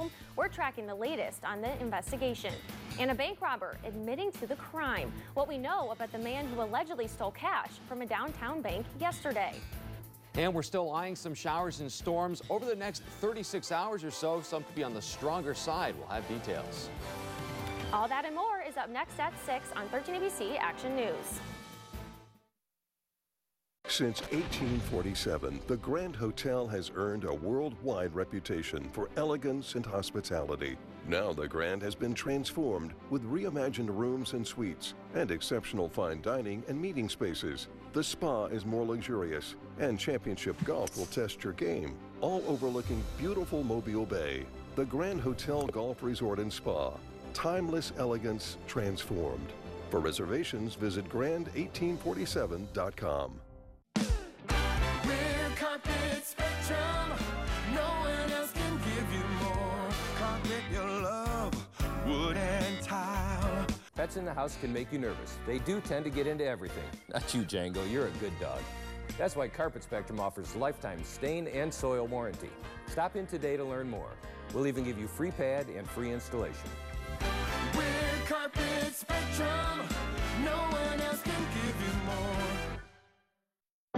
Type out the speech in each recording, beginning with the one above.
home. We're tracking the latest on the investigation. And a bank robber admitting to the crime. What we know about the man who allegedly stole cash from a downtown bank yesterday. And we're still eyeing some showers and storms over the next 36 hours or so. Some could be on the stronger side. We'll have details. All that and more is up next at 6 on 13 ABC Action News. Since 1847, the Grand Hotel has earned a worldwide reputation for elegance and hospitality. Now the Grand has been transformed with reimagined rooms and suites and exceptional fine dining and meeting spaces. The spa is more luxurious, and championship golf will test your game, all overlooking beautiful Mobile Bay. The Grand Hotel Golf Resort and Spa. Timeless elegance transformed. For reservations, visit grand1847.com. Carpet Spectrum, no one else can give you more. Carpet your love, wood and tile. Pets in the house can make you nervous. They do tend to get into everything. Not you, Django, you're a good dog. That's why Carpet Spectrum offers lifetime stain and soil warranty. Stop in today to learn more. We'll even give you free pad and free installation. With Carpet Spectrum, no one else can give you more.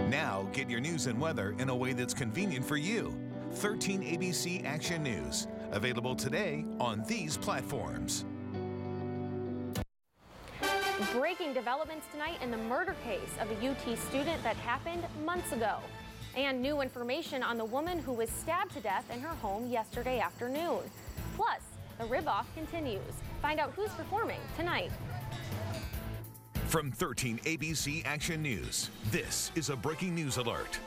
Now, get your news and weather in a way that's convenient for you. 13 ABC Action News. Available today on these platforms. Breaking developments tonight in the murder case of a UT student that happened months ago. And new information on the woman who was stabbed to death in her home yesterday afternoon. Plus, the rib-off continues. Find out who's performing tonight. From 13 ABC Action News, this is a breaking news alert.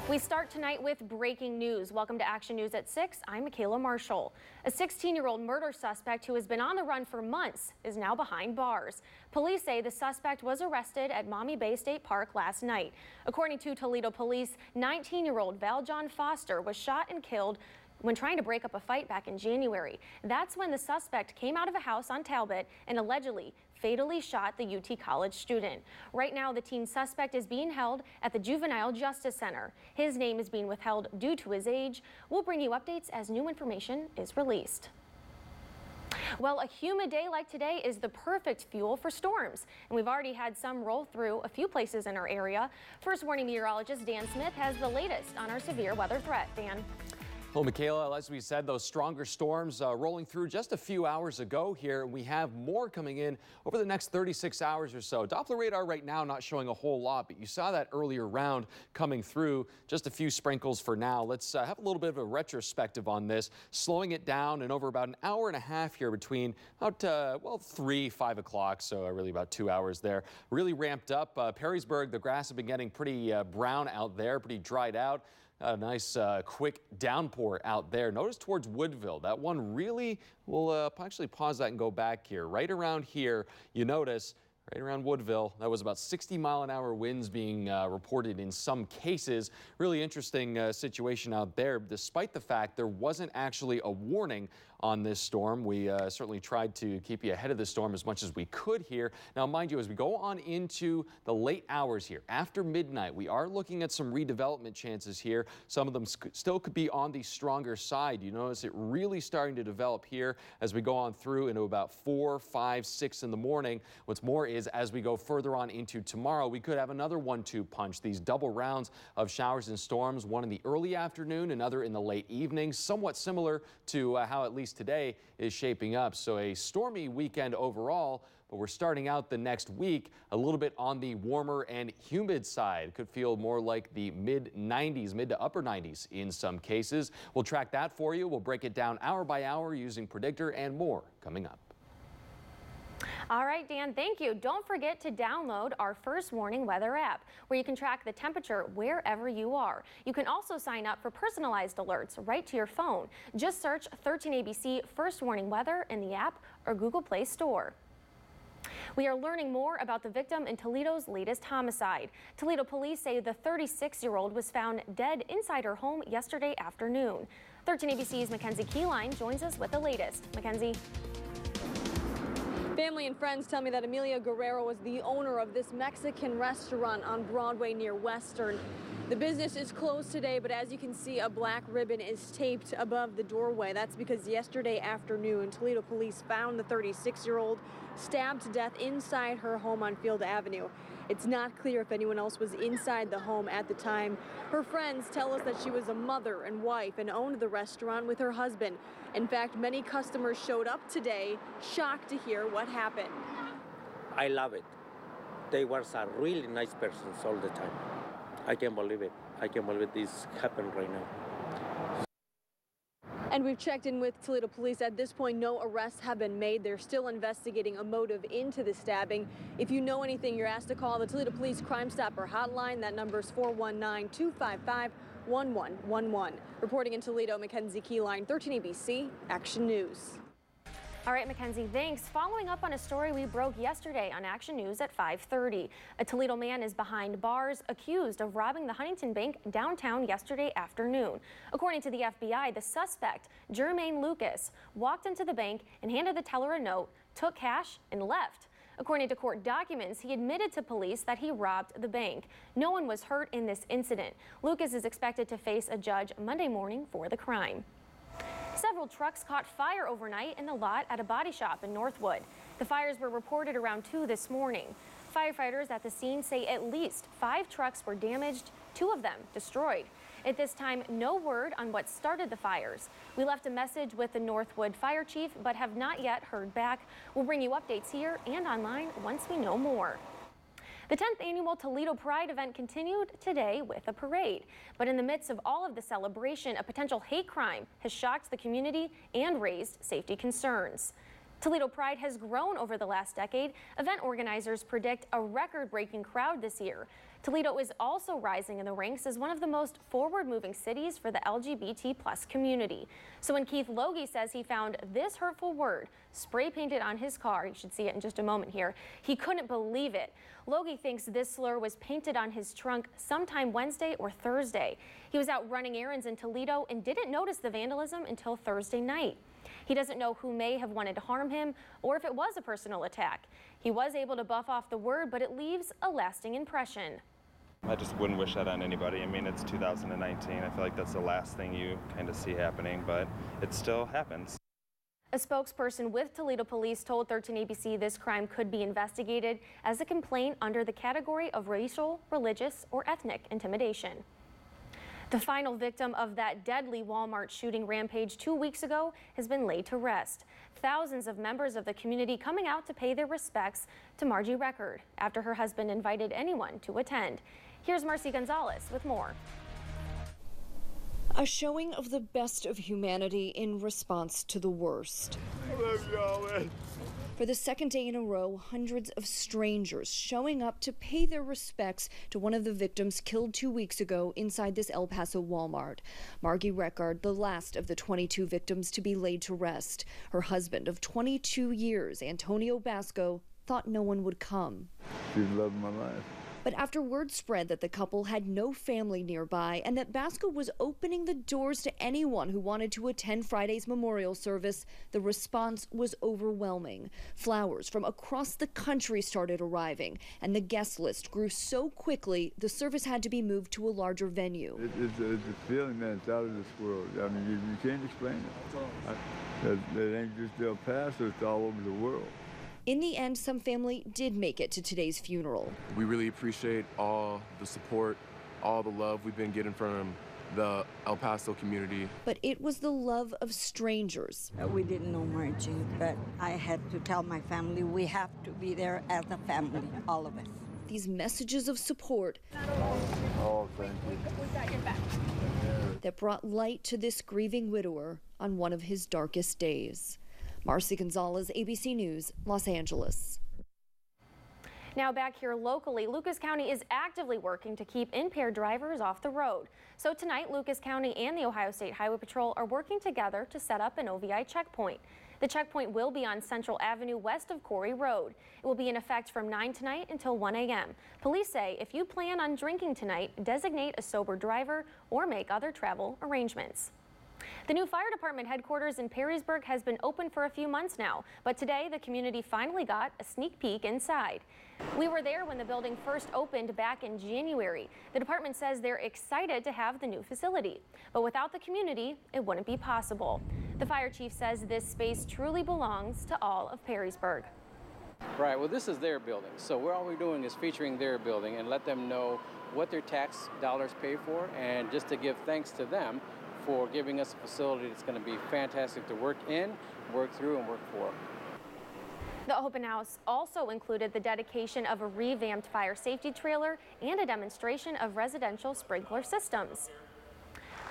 We start tonight with breaking news. Welcome to Action News at 6. I'm Micaela Marshall. A 16-year-old murder suspect who has been on the run for months is now behind bars. Police say the suspect was arrested at Maumee Bay State Park last night. According to Toledo police, 19-year-old Valjohn Foster was shot and killed when trying to break up a fight back in January. That's when the suspect came out of a house on Talbot and allegedly fatally shot the UT College student. Right now, the teen suspect is being held at the Juvenile Justice Center. His name is being withheld due to his age. We'll bring you updates as new information is released. Well, a humid day like today is the perfect fuel for storms, and we've already had some roll through a few places in our area. First Warning meteorologist Dan Smith has the latest on our severe weather threat. Dan. Well, Micaela, as we said, those stronger storms rolling through just a few hours ago here. We have more coming in over the next 36 hours or so. Doppler radar right now not showing a whole lot, but you saw that earlier round coming through. Just a few sprinkles for now. Let's have a little bit of a retrospective on this, slowing it down and over about an hour and a half here between about, 3, 5 o'clock, so really about 2 hours there. Really ramped up. Perrysburg, the grass has been getting pretty brown out there, pretty dried out. A nice quick downpour out there. Notice towards Woodville, that one really will actually pause that and go back here. Right around here, you notice, right around Woodville, that was about 60-mile-an-hour winds being reported in some cases. Really interesting situation out there, despite the fact there wasn't actually a warning on this storm. We certainly tried to keep you ahead of the storm as much as we could here. Now, mind you, as we go on into the late hours here, after midnight, we are looking at some redevelopment chances here. Some of them still could be on the stronger side. You notice it really starting to develop here as we go on through into about 4, 5, 6 in the morning. What's more is as we go further on into tomorrow, we could have another 1-2 punch. These double rounds of showers and storms, one in the early afternoon, another in the late evening, somewhat similar to how at least today is shaping up. So a stormy weekend overall, but we're starting out the next week a little bit on the warmer and humid side. Could feel more like the mid-90s, mid to upper 90s in some cases. We'll track that for you. We'll break it down hour by hour using Predictor and more coming up. All right, Dan, thank you. Don't forget to download our First Warning weather app, where you can track the temperature wherever you are. You can also sign up for personalized alerts right to your phone. Just search 13ABC First Warning Weather in the app or Google Play Store. We are learning more about the victim in Toledo's latest homicide. Toledo police say the 36-year-old was found dead inside her home yesterday afternoon. 13ABC's Mackenzie Keyline joins us with the latest. Mackenzie. Family and friends tell me that Amelia Guerrero was the owner of this Mexican restaurant on Broadway near Western. The business is closed today, but as you can see, a black ribbon is taped above the doorway. That's because yesterday afternoon, Toledo police found the 36-year-old stabbed to death inside her home on Field Avenue. It's not clear if anyone else was inside the home at the time. Her friends tell us that she was a mother and wife and owned the restaurant with her husband. In fact, many customers showed up today, shocked to hear what happened. I love it. They were a really nice persons all the time. I can't believe it. I can't believe this happened right now. And we've checked in with Toledo police. At this point, no arrests have been made. They're still investigating a motive into the stabbing. If you know anything, you're asked to call the Toledo Police Crime Stopper hotline. That number is 419-255-1111. Reporting in Toledo, Mackenzie Keyline, 13 ABC Action News. All right, Mackenzie, thanks. Following up on a story we broke yesterday on Action News at 5:30. A Toledo man is behind bars accused of robbing the Huntington Bank downtown yesterday afternoon. According to the FBI, the suspect, Jermaine Lucas, walked into the bank and handed the teller a note, took cash, and left. According to court documents, he admitted to police that he robbed the bank. No one was hurt in this incident. Lucas is expected to face a judge Monday morning for the crime. Several trucks caught fire overnight in the lot at a body shop in Northwood. The fires were reported around 2 this morning. Firefighters at the scene say at least 5 trucks were damaged, 2 of them destroyed. At this time, no word on what started the fires. We left a message with the Northwood fire chief, but have not yet heard back. We'll bring you updates here and online once we know more. The 10th annual Toledo Pride event continued today with a parade. But in the midst of all of the celebration, a potential hate crime has shocked the community and raised safety concerns. Toledo Pride has grown over the last decade. Event organizers predict a record-breaking crowd this year. Toledo is also rising in the ranks as one of the most forward-moving cities for the LGBT+ community. So when Keith Logie says he found this hurtful word spray-painted on his car, you should see it in just a moment here, he couldn't believe it. Logie thinks this slur was painted on his trunk sometime Wednesday or Thursday. He was out running errands in Toledo and didn't notice the vandalism until Thursday night. He doesn't know who may have wanted to harm him or if it was a personal attack. He was able to buff off the word, but it leaves a lasting impression. I just wouldn't wish that on anybody. I mean, it's 2019. I feel like that's the last thing you kind of see happening, but it still happens. A spokesperson with Toledo Police told 13 ABC this crime could be investigated as a complaint under the category of racial, religious, or ethnic intimidation. The final victim of that deadly Walmart shooting rampage 2 weeks ago has been laid to rest. Thousands of members of the community coming out to pay their respects to Margie Record after her husband invited anyone to attend. Here's Marcy Gonzalez with more. A showing of the best of humanity in response to the worst. I love y'all, man. For the second day in a row, hundreds of strangers showing up to pay their respects to one of the victims killed 2 weeks ago inside this El Paso Walmart. Margie Record, the last of the 22 victims to be laid to rest. Her husband of 22 years, Antonio Basco, thought no one would come. She loved my life. But after word spread that the couple had no family nearby and that Basco was opening the doors to anyone who wanted to attend Friday's memorial service, the response was overwhelming. Flowers from across the country started arriving, and the guest list grew so quickly the service had to be moved to a larger venue. It's a feeling that's out of this world. I mean, you can't explain it. It ain't just El Paso, it's all over the world. In the end, some family did make it to today's funeral. We really appreciate all the support, all the love we've been getting from the El Paso community. But it was the love of strangers. We didn't know Margie, but I had to tell my family we have to be there as a family, all of us. These messages of support thank you. That brought light to this grieving widower on one of his darkest days. Marcy Gonzalez, ABC News, Los Angeles. Now back here locally, Lucas County is actively working to keep impaired drivers off the road. So tonight, Lucas County and the Ohio State Highway Patrol are working together to set up an OVI checkpoint. The checkpoint will be on Central Avenue west of Corey Road. It will be in effect from 9 tonight until 1 a.m. Police say if you plan on drinking tonight, designate a sober driver or make other travel arrangements. The new fire department headquarters in Perrysburg has been open for a few months now, but today the community finally got a sneak peek inside. We were there when the building first opened back in January. The department says they're excited to have the new facility, but without the community, it wouldn't be possible. The fire chief says this space truly belongs to all of Perrysburg. Right, well, this is their building, so all we're doing is featuring their building and let them know what their tax dollars pay for, and just to give thanks to them for giving us a facility that's going to be fantastic to work in, work through, and work for. The open house also included the dedication of a revamped fire safety trailer and a demonstration of residential sprinkler systems.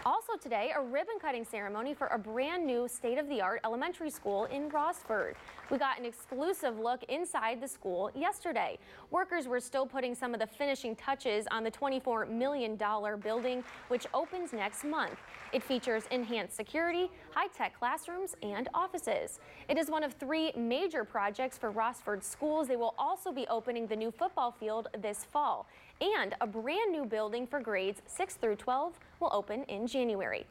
Also today, a ribbon-cutting ceremony for a brand new state-of-the-art elementary school in Rossford. We got an exclusive look inside the school yesterday. Workers were still putting some of the finishing touches on the $24 million building, which opens next month. It features enhanced security, high-tech classrooms, and offices. It is one of 3 major projects for Rossford schools. They will also be opening the new football field this fall. And a brand new building for grades 6 through 12 will open in January.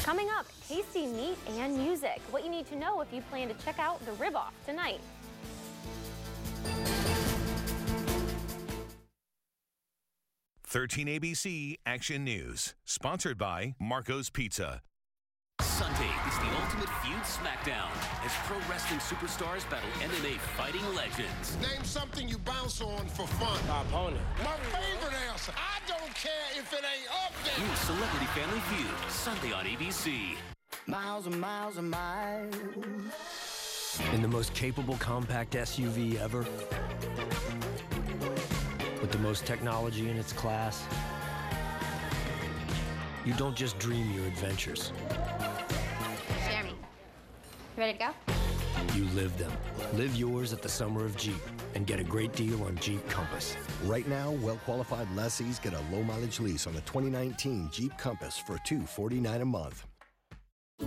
Coming up, tasty meat and music. What you need to know if you plan to check out the Rib-Off tonight. "13 ABC Action News, sponsored by Marco's Pizza. Sunday is the ultimate feud smackdown as pro wrestling superstars battle MMA fighting legends. Name something you bounce on for fun. My opponent. My favorite answer. I don't care if it ain't up there. New Celebrity Family Feud, Sunday on ABC. Miles and miles and miles. In the most capable compact SUV ever. With the most technology in its class. You don't just dream your adventures. Jeremy, you ready to go? You live them. Live yours at the Summer of Jeep and get a great deal on Jeep Compass. Right now, well-qualified lessees get a low-mileage lease on the 2019 Jeep Compass for $249 a month.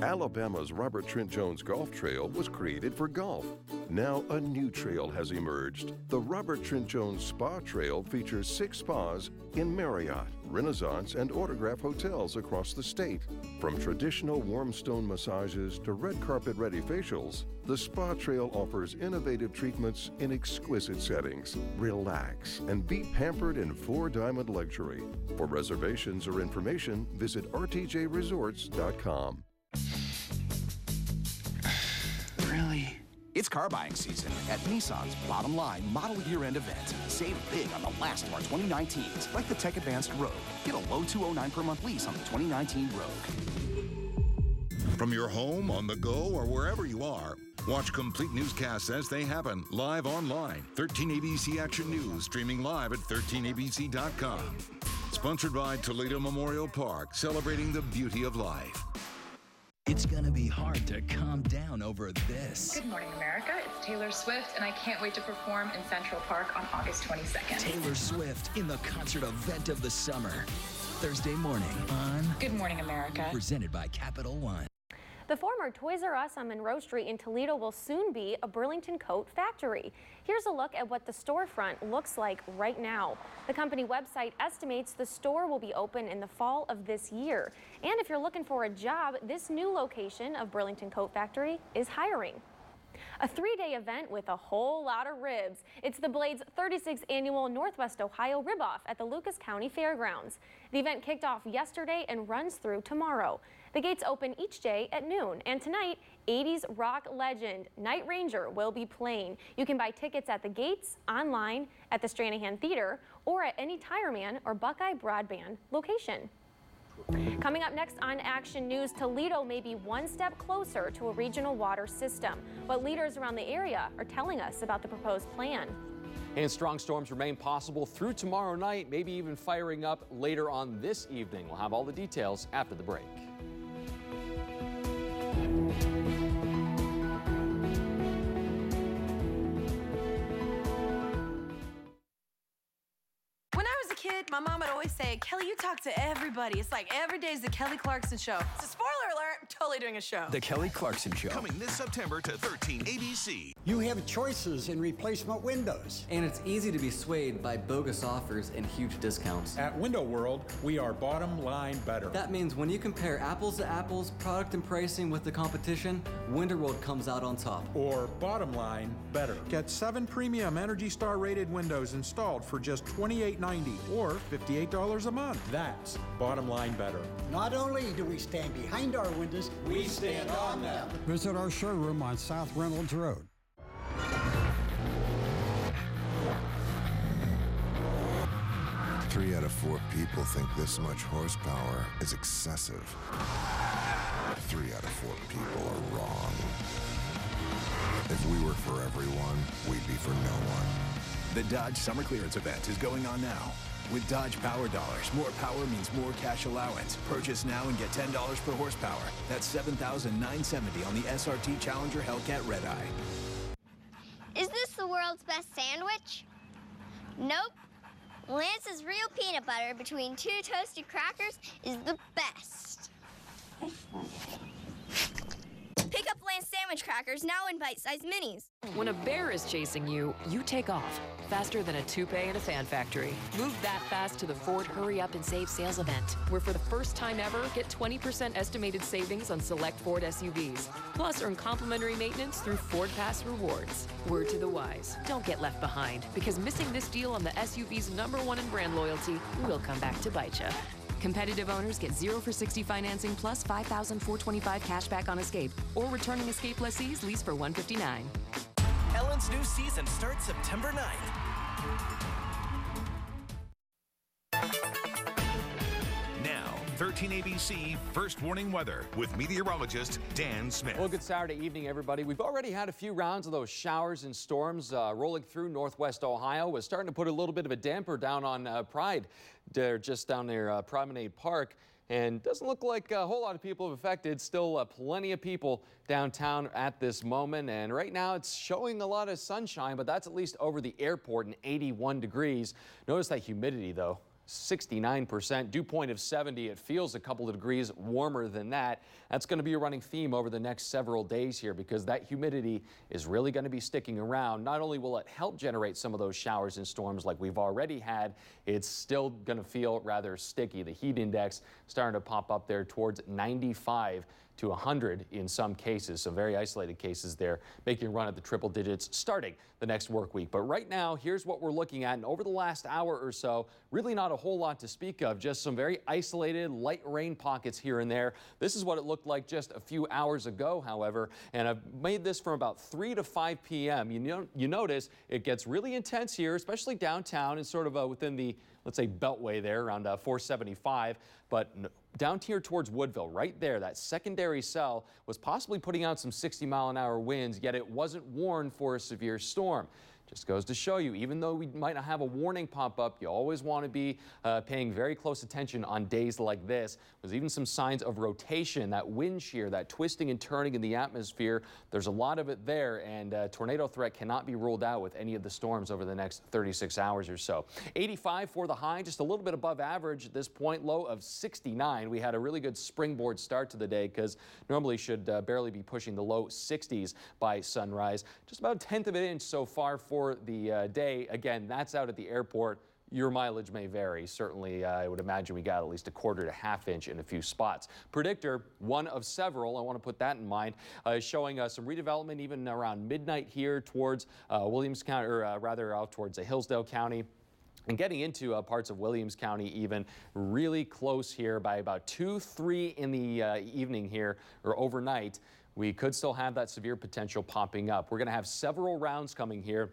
Alabama's Robert Trent Jones Golf Trail was created for golf. Now a new trail has emerged. The Robert Trent Jones Spa Trail features 6 spas in Marriott, Renaissance, and Autograph hotels across the state. From traditional warm stone massages to red carpet-ready facials, the Spa Trail offers innovative treatments in exquisite settings. Relax and be pampered in 4-diamond luxury. For reservations or information, visit rtjresorts.com. Really? It's car buying season at Nissan's Bottom Line Model Year-End event. Save big on the last of our 2019s, like the Tech Advanced Rogue. Get a low $209 per month lease on the 2019 Rogue. From your home, on the go, or wherever you are, watch complete newscasts as they happen, live online. 13 ABC Action News, streaming live at 13abc.com. Sponsored by Toledo Memorial Park, celebrating the beauty of life. It's gonna be hard to calm down over this. Good morning, America. It's Taylor Swift, and I can't wait to perform in Central Park on August 22nd. Taylor Swift in the concert event of the summer. Thursday morning on Good Morning, America. Presented by Capital One. The former Toys R Us on Monroe Street in Toledo will soon be a Burlington coat factory. Here's a look at what the storefront looks like right now. The company website estimates the store will be open in the fall of this year. And if you're looking for a job, this new location of Burlington Coat Factory is hiring. A 3-day event with a whole lot of ribs. It's the Blade's 36th annual Northwest Ohio Rib-Off at the Lucas County Fairgrounds. The event kicked off yesterday and runs through tomorrow. The gates open each day at noon, and tonight, 80s rock legend Night Ranger will be playing. You can buy tickets at the gates, online, at the Stranahan Theater, or at any Tireman or Buckeye Broadband location. Coming up next on Action News, Toledo may be one step closer to a regional water system. What leaders around the area are telling us about the proposed plan. And strong storms remain possible through tomorrow night, maybe even firing up later on this evening. We'll have all the details after the break. My mom would always say, Kelly, you talk to everybody. It's like every day is the Kelly Clarkson Show. So spoiler alert, I'm totally doing a show. The Kelly Clarkson Show. Coming this September to 13 ABC. You have choices in replacement windows. And it's easy to be swayed by bogus offers and huge discounts. At Window World, we are bottom line better. That means when you compare apples to apples, product and pricing with the competition, Window World comes out on top. Or bottom line better. Get 7 premium Energy Star rated windows installed for just $28.90 or $58 a month. That's bottom line better. Not only do we stand behind our windows, we stand on them. Visit our showroom on South Reynolds Road. Three out of 4 people think this much horsepower is excessive. 3 out of 4 people are wrong. If we were for everyone, we'd be for no one. The Dodge Summer Clearance event is going on now. With Dodge Power Dollars, more power means more cash allowance. Purchase now and get $10 per horsepower. That's $7,970 on the SRT Challenger Hellcat Redeye. Is this the world's best sandwich? Nope. Lance's real peanut butter between 2 toasted crackers is the best. Pick up Lance sandwich crackers now in bite-sized minis. When a bear is chasing you, you take off faster than a toupee in a fan factory. Move that fast to the Ford Hurry Up and Save sales event, where for the first time ever, get 20% estimated savings on select Ford SUVs. Plus, earn complimentary maintenance through Ford Pass Rewards. Word to the wise, don't get left behind, because missing this deal on the SUV's #1 in brand loyalty will come back to bite ya. Competitive owners get 0 for 60 financing plus $5,425 cash back on Escape, or returning Escape lessees lease for $159. Ellen's new season starts September 9th. Now, 13 ABC First Warning Weather with meteorologist Dan Smith. Well, good Saturday evening, everybody. We've already had a few rounds of those showers and storms rolling through northwest Ohio. Was starting to put a little bit of a damper down on Pride. They're just down there, Promenade Park. And doesn't look like a whole lot of people have affected. Still plenty of people downtown at this moment. And right now it's showing a lot of sunshine, but that's at least over the airport and 81 degrees. Notice that humidity, though. 69%, dew point of 70. It feels a couple of degrees warmer than that. That's going to be a running theme over the next several days here, because that humidity is really going to be sticking around. Not only will it help generate some of those showers and storms like we've already had, it's still going to feel rather sticky. The heat index starting to pop up there towards 95 to 100 in some cases, some very isolated cases there, making a run at the triple digits starting the next work week. But right now, here's what we're looking at. And over the last hour or so, really not a whole lot to speak of, just some very isolated light rain pockets here and there. This is what it looked like just a few hours ago, however, and I've made this from about 3 to 5 p.m. You notice it gets really intense here, especially downtown and sort of within the, let's say, beltway there around 475, but down here towards Woodville, right there, that secondary cell was possibly putting out some 60-mile-an-hour winds, yet it wasn't warned for a severe storm. Just goes to show you, even though we might not have a warning pop up, you always want to be paying very close attention on days like this. There's even some signs of rotation, that wind shear, that twisting and turning in the atmosphere. There's a lot of it there, and tornado threat cannot be ruled out with any of the storms over the next 36 hours or so. 85 for the high, just a little bit above average at this point, low of 69. We had a really good springboard start to the day, because normally should barely be pushing the low 60s by sunrise. Just about a tenth of an inch so far for the day. Again, that's out at the airport. Your mileage may vary. Certainly, I would imagine we got at least a quarter to half inch in a few spots. Predictor, one of several, I want to put that in mind, is showing some redevelopment even around midnight here towards Williams County, or rather out towards Hillsdale County. And getting into parts of Williams County even really close here by about 2, 3 in the evening here, or overnight. We could still have that severe potential popping up. We're going to have several rounds coming here.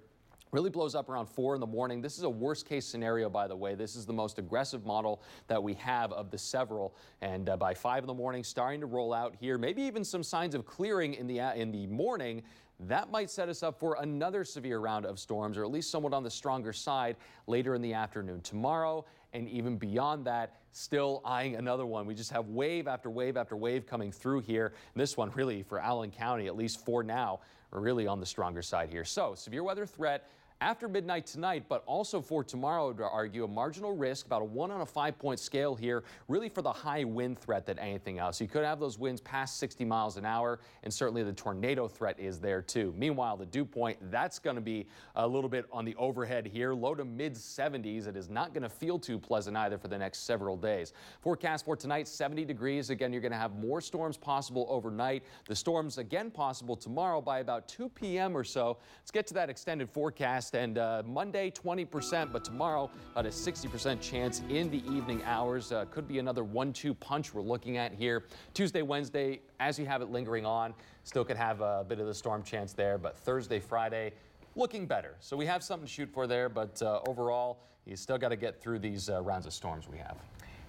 Really blows up around 4 in the morning. This is a worst case scenario, by the way. This is the most aggressive model that we have of the several. And by 5 in the morning, starting to roll out here. Maybe even some signs of clearing in the morning. That might set us up for another severe round of storms, or at least somewhat on the stronger side later in the afternoon tomorrow. And even beyond that, still eyeing another one. We just have wave after wave after wave coming through here. And this one really for Allen County, at least for now, are really on the stronger side here. So severe weather threat after midnight tonight, but also for tomorrow, to argue a marginal risk, about a 1 on a 5-point scale here, really for the high wind threat than anything else. You could have those winds past 60 miles an hour, and certainly the tornado threat is there too. Meanwhile, the dew point, that's going to be a little bit on the overhead here, low to mid 70s. It is not going to feel too pleasant either for the next several days. Forecast for tonight, 70 degrees. Again, you're going to have more storms possible overnight. The storms again possible tomorrow by about 2 p.m. or so. Let's get to that extended forecast. And Monday, 20%, but tomorrow, about a 60% chance in the evening hours. Could be another 1-2 punch we're looking at here. Tuesday, Wednesday, as you have it lingering on, still could have a bit of the storm chance there, but Thursday, Friday, looking better. So we have something to shoot for there, but overall, you still got to get through these rounds of storms we have.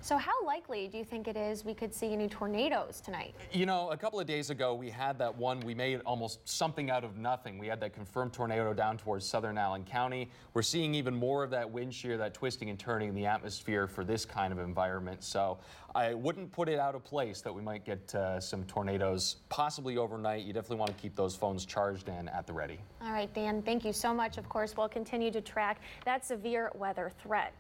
So how likely do you think it is we could see any tornadoes tonight? You know, a couple of days ago, we had that one, we made almost something out of nothing. We had that confirmed tornado down towards southern Allen County. We're seeing even more of that wind shear, that twisting and turning in the atmosphere for this kind of environment. So I wouldn't put it out of place that we might get some tornadoes possibly overnight. You definitely want to keep those phones charged and at the ready. All right, Dan, thank you so much. Of course, we'll continue to track that severe weather threat.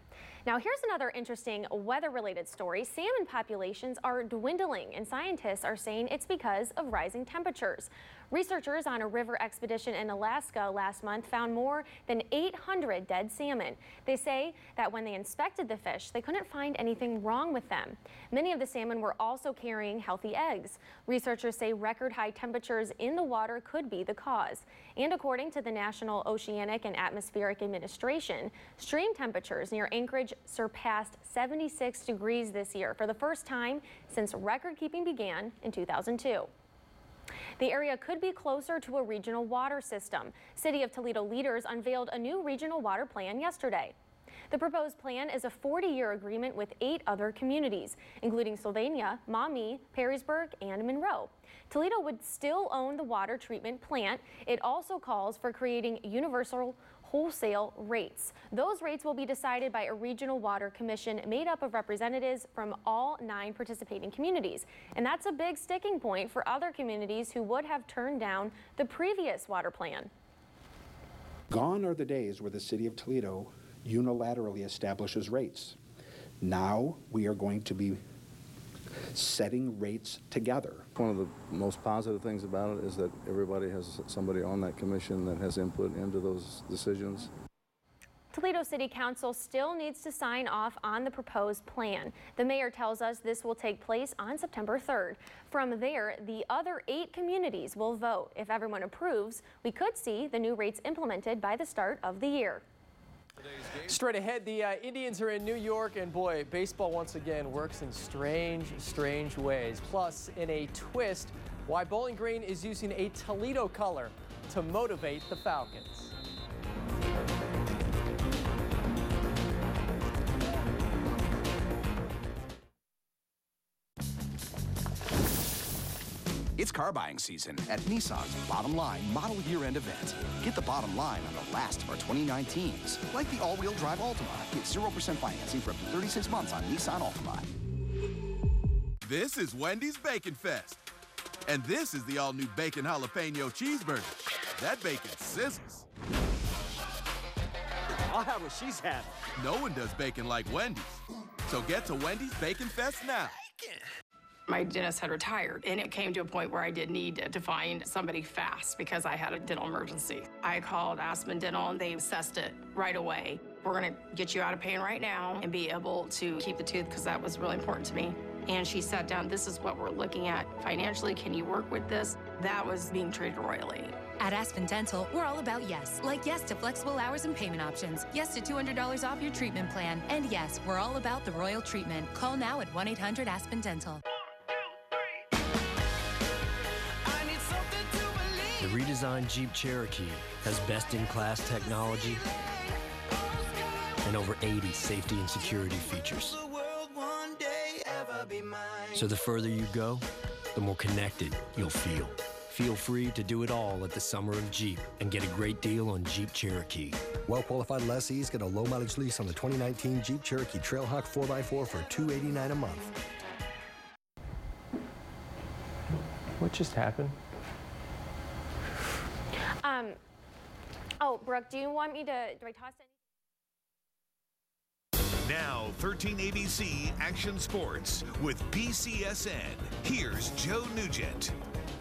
Now, here's another interesting weather-related story. Salmon populations are dwindling, and scientists are saying it's because of rising temperatures. Researchers on a river expedition in Alaska last month found more than 800 dead salmon. They say that when they inspected the fish, they couldn't find anything wrong with them. Many of the salmon were also carrying healthy eggs. Researchers say record high temperatures in the water could be the cause. And according to the National Oceanic and Atmospheric Administration, stream temperatures near Anchorage surpassed 76 degrees this year for the first time since record-keeping began in 2002. The area could be closer to a regional water system. City of Toledo leaders unveiled a new regional water plan yesterday. The proposed plan is a 40-year agreement with 8 other communities, including Sylvania, Maumee, Perrysburg, and Monroe. Toledo would still own the water treatment plant. It also calls for creating universal wholesale rates. Those rates will be decided by a regional water commission made up of representatives from all 9 participating communities. And that's a big sticking point for other communities who would have turned down the previous water plan. Gone are the days where the city of Toledo unilaterally establishes rates. Now we are going to be setting rates together. One of the most positive things about it is that everybody has somebody on that commission that has input into those decisions. Toledo City Council still needs to sign off on the proposed plan. The mayor tells us this will take place on September 3rd. From there, the other 8 communities will vote. If everyone approves, we could see the new rates implemented by the start of the year. Straight ahead, the Indians are in New York, and boy, baseball once again works in strange ways. Plus, in a twist, why Bowling Green is using a Toledo color to motivate the Falcons. It's car buying season at Nissan's Bottom Line Model Year-End event. Get the bottom line on the last of our 2019s, like the all-wheel drive Altima. Get 0% financing for up to 36 months on Nissan Altima. This is Wendy's Bacon Fest. And this is the all-new Bacon Jalapeno Cheeseburger. That bacon sizzles. I'll have what she's having. No one does bacon like Wendy's. So get to Wendy's Bacon Fest now. My dentist had retired, and it came to a point where I did need to find somebody fast because I had a dental emergency. I called Aspen Dental, and they assessed it right away. We're gonna get you out of pain right now and be able to keep the tooth because that was really important to me. And she sat down, this is what we're looking at. Financially, can you work with this? That was being treated royally. At Aspen Dental, we're all about yes. Like yes to flexible hours and payment options. Yes to $200 off your treatment plan. And yes, we're all about the royal treatment. Call now at 1-800-ASPEN-DENTAL. The redesigned Jeep Cherokee has best-in-class technology and over 80 safety and security features. So the further you go, the more connected you'll feel. Feel free to do it all at the Summer of Jeep and get a great deal on Jeep Cherokee. Well-qualified lessees get a low-mileage lease on the 2019 Jeep Cherokee Trailhawk 4x4 for $289 a month. What just happened? Oh, Brooke, do I toss it? Now, 13 ABC Action Sports with BCSN. Here's Joe Nugent.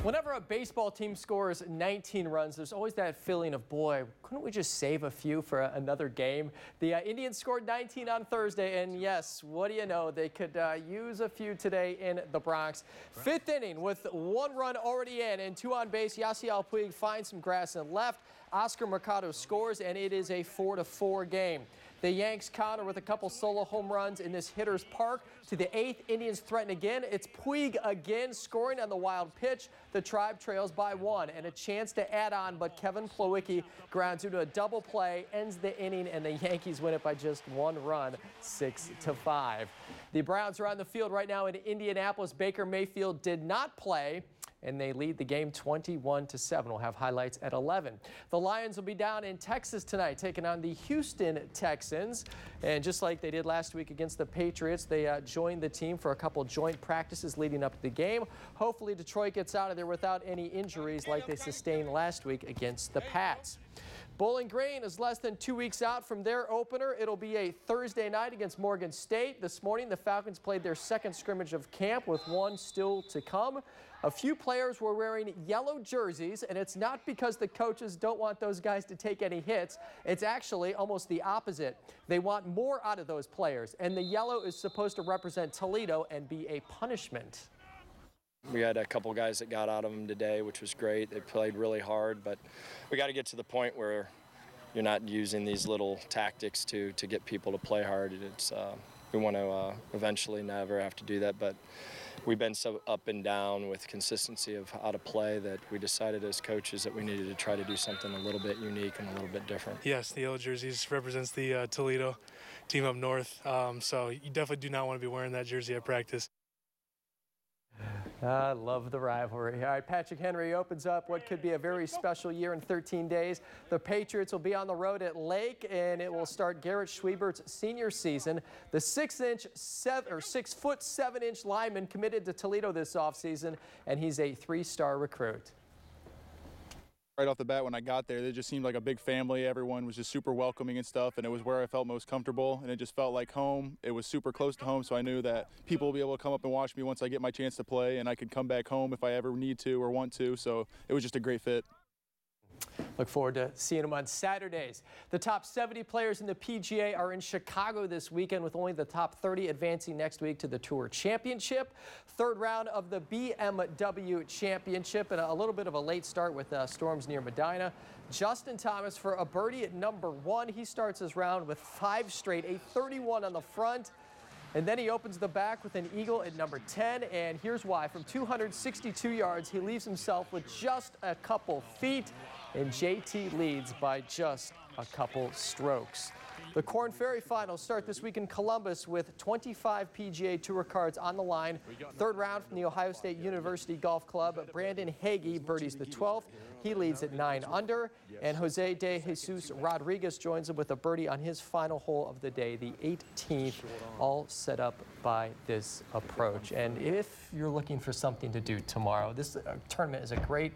Whenever a baseball team scores 19 runs, there's always that feeling of, boy, couldn't we just save a few for another game? The Indians scored 19 on Thursday, and yes, what do you know? They could use a few today in the Bronx. Fifth inning with 1 run already in and 2 on base. Yasiel Puig finds some grass and left. Oscar Mercado scores, and it is a 4-4 game. The Yanks counter with a couple solo home runs in this hitter's park. To the 8th, Indians threaten again. It's Puig again scoring on the wild pitch. The Tribe trails by 1 and a chance to add on, but Kevin Plawecki grounds into a double play, ends the inning, and the Yankees win it by just 1 run, 6-5. The Browns are on the field right now in Indianapolis. Baker Mayfield did not play, and they lead the game 21-7. We'll have highlights at 11. The Lions will be down in Texas tonight, taking on the Houston Texans. And just like they did last week against the Patriots, they joined the team for a couple joint practices leading up to the game. Hopefully Detroit gets out of there without any injuries like they sustained last week against the Pats. Bowling Green is less than 2 weeks out from their opener. It'll be a Thursday night against Morgan State. This morning, the Falcons played their second scrimmage of camp with one still to come. A few players were wearing yellow jerseys, and it's not because the coaches don't want those guys to take any hits. It's actually almost the opposite. They want more out of those players, and the yellow is supposed to represent Toledo and be a punishment. We had a couple guys that got out of them today, which was great. They played really hard, but we got to get to the point where you're not using these little tactics to get people to play hard. We want to eventually never have to do that, but we've been so up and down with consistency of how to play that we decided as coaches that we needed to try to do something a little bit unique and a little bit different. Yes, the yellow jerseys represents the Toledo team up north, so you definitely do not want to be wearing that jersey at practice. I love the rivalry. All right, Patrick Henry opens up what could be a very special year in 13 days. The Patriots will be on the road at Lake, and it will start Garrett Schwiebert's senior season. The 6'7" lineman committed to Toledo this offseason, and he's a 3-star recruit. Right off the bat, when I got there, they just seemed like a big family. Everyone was just super welcoming and stuff, and it was where I felt most comfortable, and it just felt like home. It was super close to home, so I knew that people will be able to come up and watch me once I get my chance to play, and I could come back home if I ever need to or want to, so it was just a great fit. Look forward to seeing them on Saturdays. The top 70 players in the PGA are in Chicago this weekend, with only the top 30 advancing next week to the Tour Championship. Third round of the BMW Championship, and a little bit of a late start with storms near Medina. Justin Thomas for a birdie at number 1. He starts his round with 5 straight, a 31 on the front. And then he opens the back with an eagle at number 10, and here's why. From 262 yards, he leaves himself with just a couple feet, and JT leads by just a couple strokes. The Korn Ferry Finals start this week in Columbus with 25 PGA Tour cards on the line. Third round from the Ohio State University Golf Club. Brandon Hagee birdies the 12th. He leads at 9 under. And Jose de Jesus Rodriguez joins him with a birdie on his final hole of the day, the 18th, all set up by this approach. And if you're looking for something to do tomorrow, this tournament is a great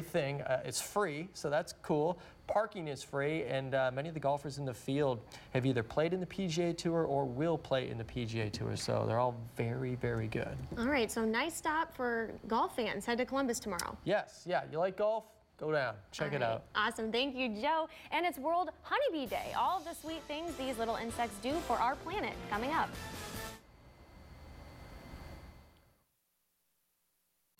thing. It's free, so that's cool. Parking is free, and many of the golfers in the field have either played in the PGA Tour or will play in the PGA Tour, so they're all very, very good. All right, so nice stop for golf fans. Head to Columbus tomorrow. Yes, yeah, you like golf? Go down, check it out. Awesome, thank you, Joe. And it's World Honeybee Day. All of the sweet things these little insects do for our planet coming up.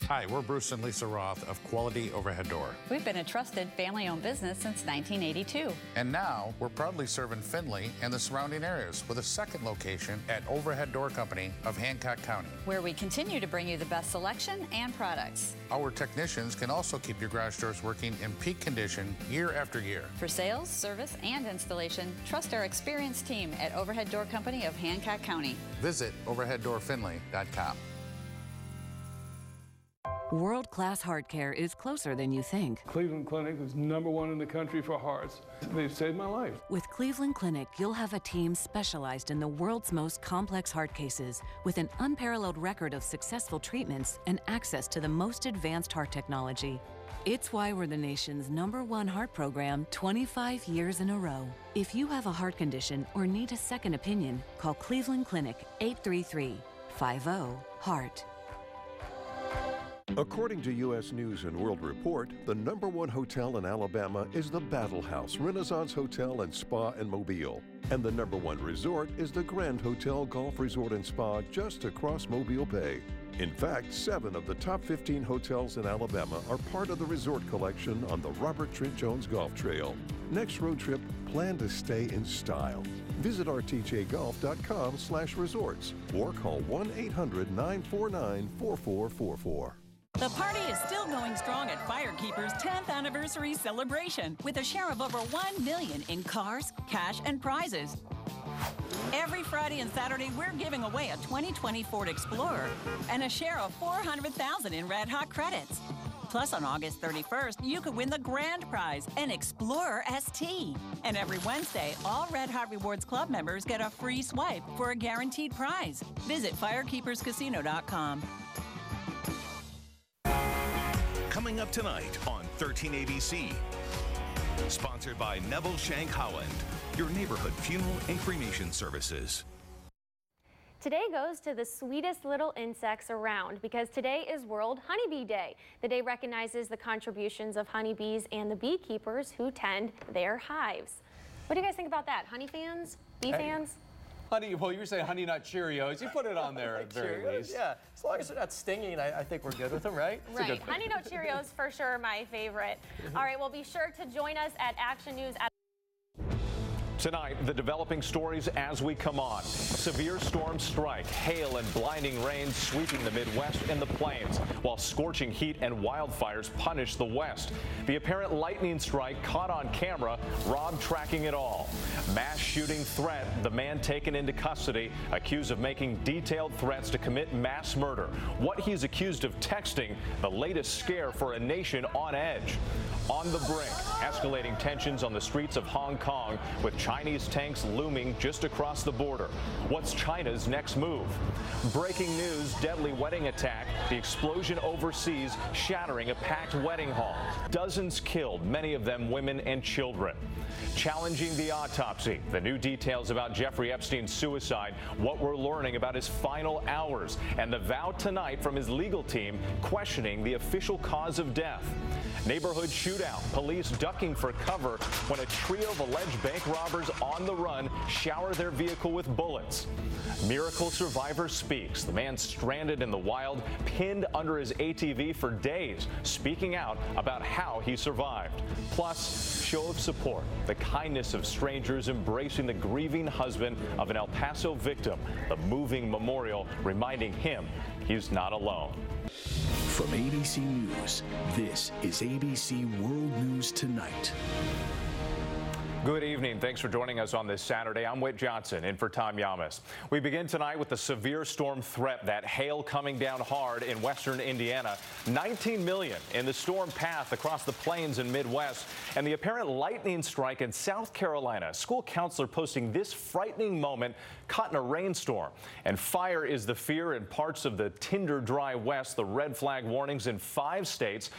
Hi, we're Bruce and Lisa Roth of Quality Overhead Door. We've been a trusted family-owned business since 1982. And now we're proudly serving Findlay and the surrounding areas with a second location at Overhead Door Company of Hancock County, where we continue to bring you the best selection and products. Our technicians can also keep your garage doors working in peak condition year after year. For sales, service, and installation, trust our experienced team at Overhead Door Company of Hancock County. Visit overheaddoorfindlay.com. World-class heart care is closer than you think. Cleveland Clinic is #1 in the country for hearts. They've saved my life. With Cleveland Clinic, you'll have a team specialized in the world's most complex heart cases, with an unparalleled record of successful treatments and access to the most advanced heart technology. It's why we're the nation's #1 heart program 25 years in a row. If you have a heart condition or need a second opinion, call Cleveland Clinic 833-50-HEART. According to U.S. News and World Report, the #1 hotel in Alabama is the Battle House Renaissance Hotel and Spa in Mobile. And the #1 resort is the Grand Hotel Golf Resort and Spa just across Mobile Bay. In fact, 7 of the top 15 hotels in Alabama are part of the resort collection on the Robert Trent Jones Golf Trail. Next road trip, plan to stay in style. Visit rtjgolf.com/resorts or call 1-800-949-4444. The party is still going strong at Firekeeper's 10th anniversary celebration with a share of over $1 million in cars, cash, and prizes. Every Friday and Saturday, we're giving away a 2020 Ford Explorer and a share of $400,000 in Red Hot credits. Plus, on August 31st, you could win the grand prize, an Explorer ST. And every Wednesday, all Red Hot Rewards Club members get a free swipe for a guaranteed prize. Visit firekeeperscasino.com. Coming up tonight on 13 ABC. Sponsored by Neville Shank Holland, your neighborhood funeral and cremation services. Today goes to the sweetest little insects around because today is World Honeybee Day. The day recognizes the contributions of honeybees and the beekeepers who tend their hives. What do you guys think about that? Honey fans? Bee fans? Honey, well, you were saying Honey Nut Cheerios. You put it on there at the very least. Yeah, as long as they're not stinging, I think we're good with them, right? Right. Honey Nut Cheerios for sure my favorite. All right, well, be sure to join us at Action News at Tonight, the developing stories as we come on. Severe storms strike, hail and blinding rain sweeping the Midwest and the plains, while scorching heat and wildfires punish the West. The apparent lightning strike caught on camera, Rob tracking it all. Mass shooting threat, the man taken into custody, accused of making detailed threats to commit mass murder. What he's accused of texting, the latest scare for a nation on edge. On the brink, escalating tensions on the streets of Hong Kong with Chinese tanks looming just across the border. What's China's next move? Breaking news, deadly wedding attack, the explosion overseas shattering a packed wedding hall. Dozens killed, many of them women and children. Challenging the autopsy, the new details about Jeffrey Epstein's suicide, what we're learning about his final hours, and the vow tonight from his legal team questioning the official cause of death. Neighborhood shootout, police ducking for cover when a trio of alleged bank robbers on the run shower their vehicle with bullets. Miracle survivor speaks. The man stranded in the wild, pinned under his ATV for days, speaking out about how he survived. Plus, show of support, the kindness of strangers embracing the grieving husband of an El Paso victim, the moving memorial reminding him he's not alone. From ABC News, this is ABC World News Tonight. Good evening. Thanks for joining us on this Saturday. I'm Whit Johnson, in for Tom Yamas. We begin tonight with the severe storm threat, that hail coming down hard in western Indiana. 19 million in the storm path across the plains and Midwest, and the apparent lightning strike in South Carolina. A school counselor posting this frightening moment caught in a rainstorm. And fire is the fear in parts of the tinder dry West. The red flag warnings in 5 states.